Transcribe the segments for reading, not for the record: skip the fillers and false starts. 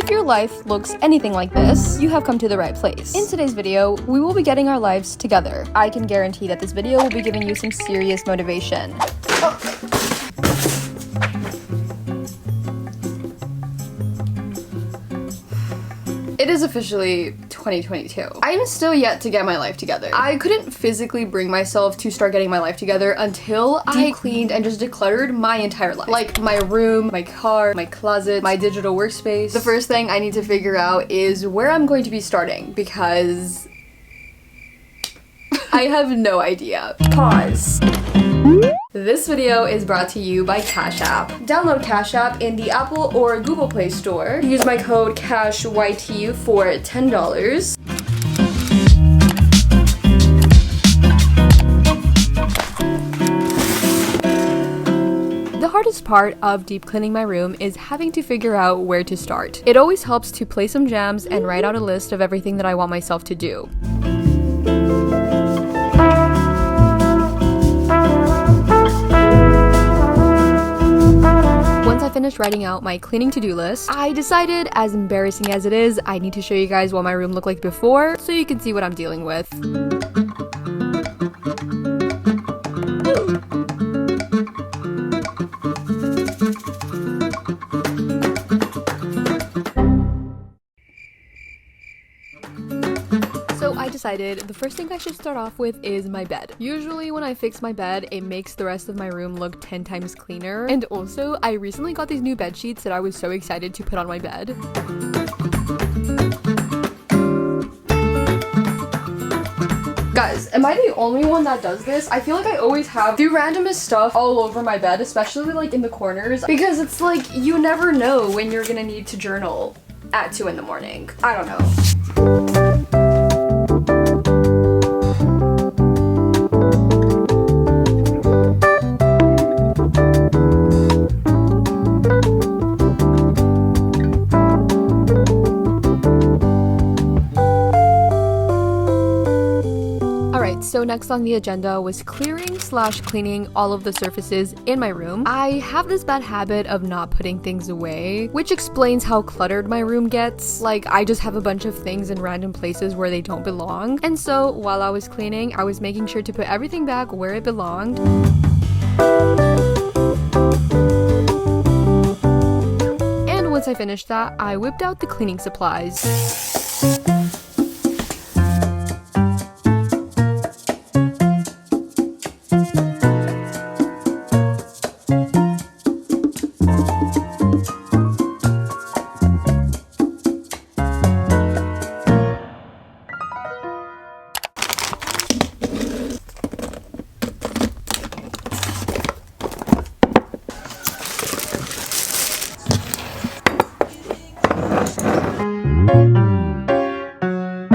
If your life looks anything like this, you have come to the right place. In today's video, we will be getting our lives together. I can guarantee that this video will be giving you some serious motivation. It is officially 2022. I am still yet to get my life together. I couldn't physically bring myself to start getting my life together until I cleaned and just decluttered my entire life. Like my room, my car, my closet, my digital workspace. The first thing I need to figure out is where I'm going to be starting because I have no idea. Pause. This video is brought to you by Cash App. Download Cash App in the Apple or Google Play Store. Use my code CASHYTU for $10. The hardest part of deep cleaning my room is having to figure out where to start. It always helps to play some jams and write out a list of everything that I want myself to do. Once I finished writing out my cleaning to-do list, I decided, as embarrassing as it is, I need to show you guys what my room looked like before so you can see what I'm dealing with. I decided the first thing I should start off with is my bed. Usually when I fix my bed, it makes the rest of my room look 10 times cleaner. And also, I recently got these new bed sheets that I was so excited to put on my bed. Guys, am I the only one that does this? I feel like I always have the randomest stuff all over my bed, especially like in the corners, because it's like you never know when you're gonna need to journal at 2 in the morning. I don't know. So next on the agenda was clearing/cleaning all of the surfaces in my room. I have this bad habit of not putting things away, which explains how cluttered my room gets. Like, I just have a bunch of things in random places where they don't belong. And so while I was cleaning, I was making sure to put everything back where it belonged. And once I finished that, I whipped out the cleaning supplies.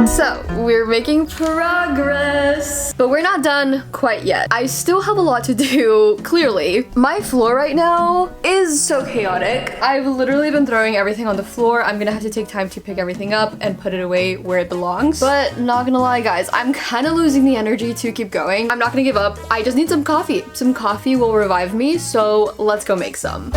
So, we're making progress, but we're not done quite yet. I still have a lot to do, clearly. My floor right now is so chaotic. I've literally been throwing everything on the floor. I'm gonna have to take time to pick everything up and put it away where it belongs. But not gonna lie, guys, I'm kind of losing the energy to keep going. I'm not gonna give up. I just need some coffee. Some coffee will revive me, so let's go make some.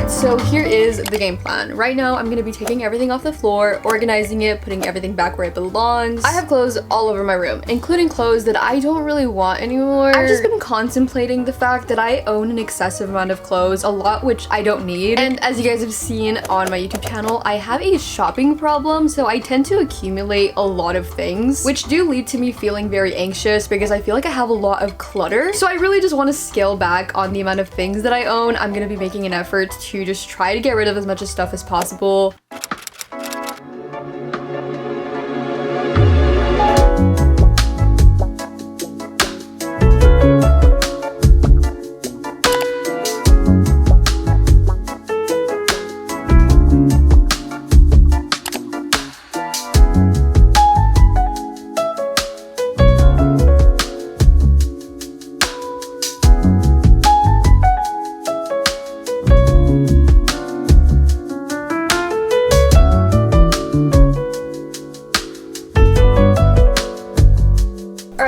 So here is the game plan. Right now, I'm gonna be taking everything off the floor, organizing it, putting everything back where it belongs. I have clothes all over my room, including clothes that I don't really want anymore. I've just been contemplating the fact that I own an excessive amount of clothes, a lot which I don't need. And as you guys have seen on my YouTube channel, I have a shopping problem, so I tend to accumulate a lot of things, which do lead to me feeling very anxious because I feel like I have a lot of clutter. So I really just want to scale back on the amount of things that I own. I'm gonna be making an effort to just try to get rid of as much stuff as possible.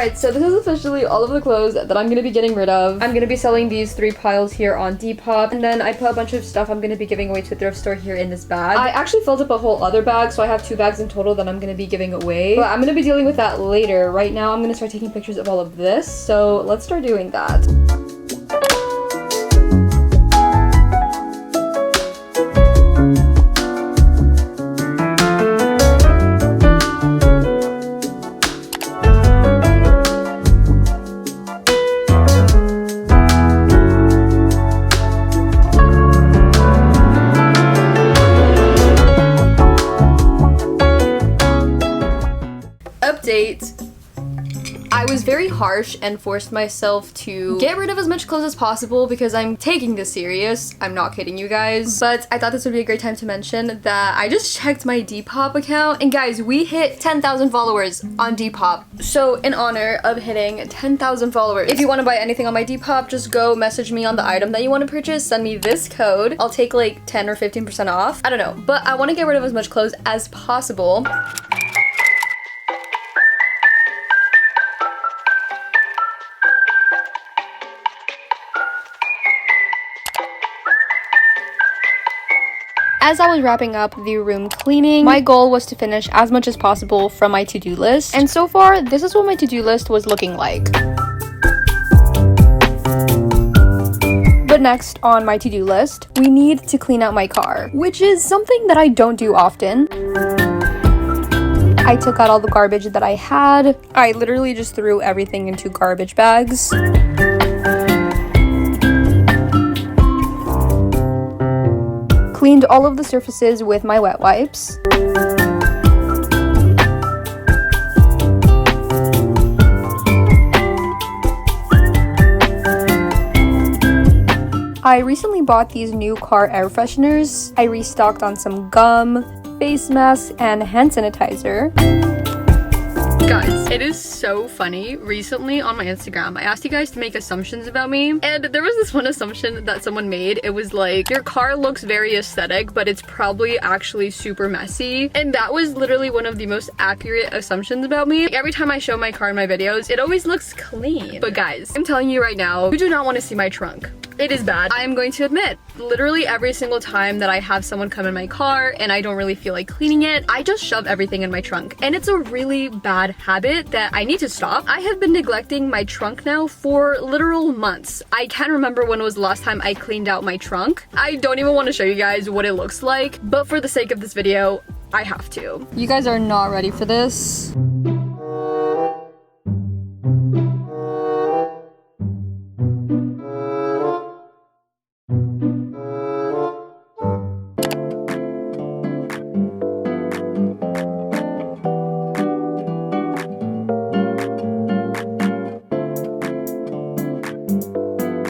Alright, so this is officially all of the clothes that I'm gonna be getting rid of. I'm gonna be selling these 3 piles here on Depop, and then I put a bunch of stuff I'm gonna be giving away to a thrift store here in this bag. I actually filled up a whole other bag, so I have 2 bags in total that I'm gonna be giving away. But I'm gonna be dealing with that later. Right now, I'm gonna start taking pictures of all of this, so let's start doing that. Update. I was very harsh and forced myself to get rid of as much clothes as possible because I'm taking this serious. I'm not kidding you guys. But I thought this would be a great time to mention that I just checked my Depop account, and guys, we hit 10,000 followers on Depop. So in honor of hitting 10,000 followers, if you want to buy anything on my Depop, just go message me on the item that you want to purchase, send me this code. I'll take like 10 or 15% off. I don't know, but I want to get rid of as much clothes as possible. As I was wrapping up the room cleaning, my goal was to finish as much as possible from my to-do list. And so far, this is what my to-do list was looking like. But next on my to-do list, we need to clean out my car, which is something that I don't do often. I took out all the garbage that I had. I literally just threw everything into garbage bags. Cleaned all of the surfaces with my wet wipes. I recently bought these new car air fresheners. I restocked on some gum, face masks, and hand sanitizer. Guys, it is so funny. Recently on my Instagram, I asked you guys to make assumptions about me, and there was this one assumption that someone made. It was like, your car looks very aesthetic, but it's probably actually super messy. And that was literally one of the most accurate assumptions about me. Like, every time I show my car in my videos, it always looks clean. But guys, I'm telling you right now, you do not want to see my trunk. It is bad. I am going to admit, literally every single time that I have someone come in my car and I don't really feel like cleaning it, I just shove everything in my trunk. And it's a really bad habit that I need to stop. I have been neglecting my trunk now for literal months. I can't remember when was the last time I cleaned out my trunk. I don't even want to show you guys what it looks like, but for the sake of this video, I have to. You guys are not ready for this.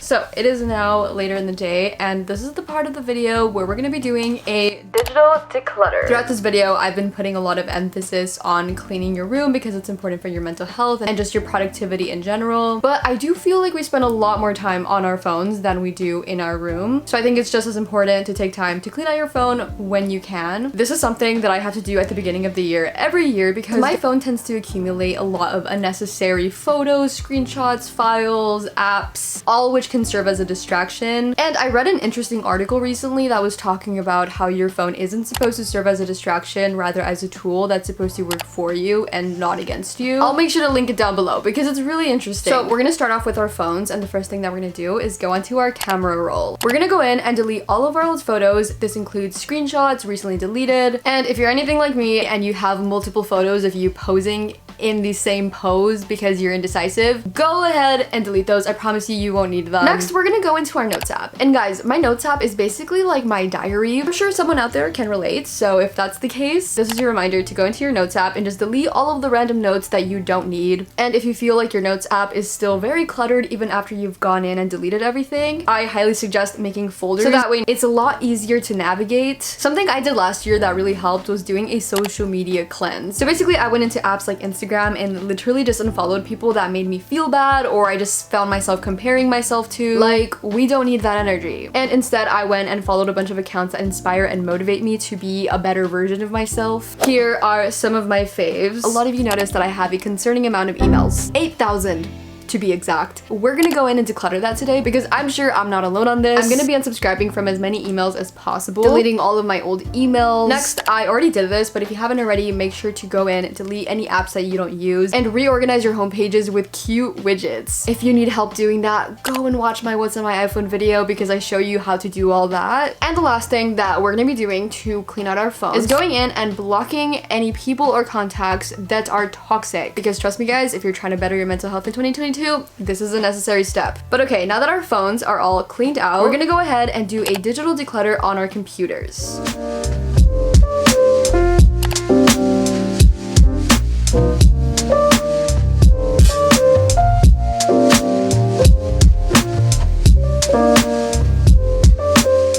So it is now later in the day, and this is the part of the video where we're going to be doing a digital declutter. Throughout this video, I've been putting a lot of emphasis on cleaning your room because it's important for your mental health and just your productivity in general. But I do feel like we spend a lot more time on our phones than we do in our room. So I think it's just as important to take time to clean out your phone when you can. This is something that I have to do at the beginning of the year every year because my phone tends to accumulate a lot of unnecessary photos, screenshots, files, apps, all which can serve as a distraction. And I read an interesting article recently that was talking about how your phone isn't supposed to serve as a distraction, rather as a tool that's supposed to work for you and not against you. I'll make sure to link it down below because it's really interesting. So we're gonna start off with our phones, and the first thing that we're gonna do is go onto our camera roll. We're gonna go in and delete all of our old photos. This includes screenshots, recently deleted, and if you're anything like me and you have multiple photos of you posing in the same pose because you're indecisive, go ahead and delete those. I promise you, you won't need them. Next, we're gonna go into our notes app. And guys, my notes app is basically like my diary. I'm sure someone out there can relate, so if that's the case, this is your reminder to go into your notes app and just delete all of the random notes that you don't need. And if you feel like your notes app is still very cluttered even after you've gone in and deleted everything, I highly suggest making folders so that way it's a lot easier to navigate. Something I did last year that really helped was doing a social media cleanse. So basically, I went into apps like Instagram Instagram and literally just unfollowed people that made me feel bad, or I just found myself comparing myself to. Like, we don't need that energy. And instead, I went and followed a bunch of accounts that inspire and motivate me to be a better version of myself. Here are some of my faves. A lot of you noticed that I have a concerning amount of emails. 8,000. To be exact. We're gonna go in and declutter that today because I'm sure I'm not alone on this. I'm gonna be unsubscribing from as many emails as possible, deleting all of my old emails. Next, I already did this, but if you haven't already, make sure to go in, delete any apps that you don't use, and reorganize your home pages with cute widgets. If you need help doing that, go and watch my What's on My iPhone video because I show you how to do all that. And the last thing that we're gonna be doing to clean out our phones is going in and blocking any people or contacts that are toxic. Because trust me guys, if you're trying to better your mental health in 2022, this is a necessary step. But okay, now that our phones are all cleaned out, we're gonna go ahead and do a digital declutter on our computers.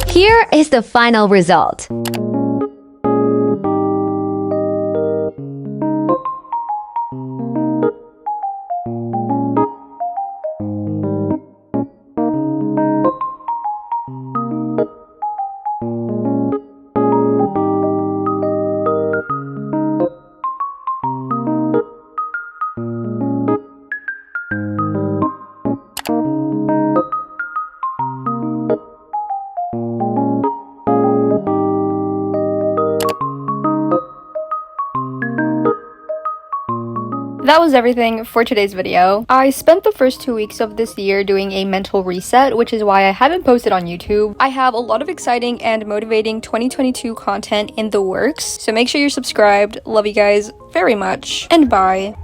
Here is the final result. That was everything for today's video. I spent the first 2 weeks of this year doing a mental reset, which is why I haven't posted on YouTube. I have a lot of exciting and motivating 2022 content in the works, so make sure you're subscribed. Love you guys very much, and bye.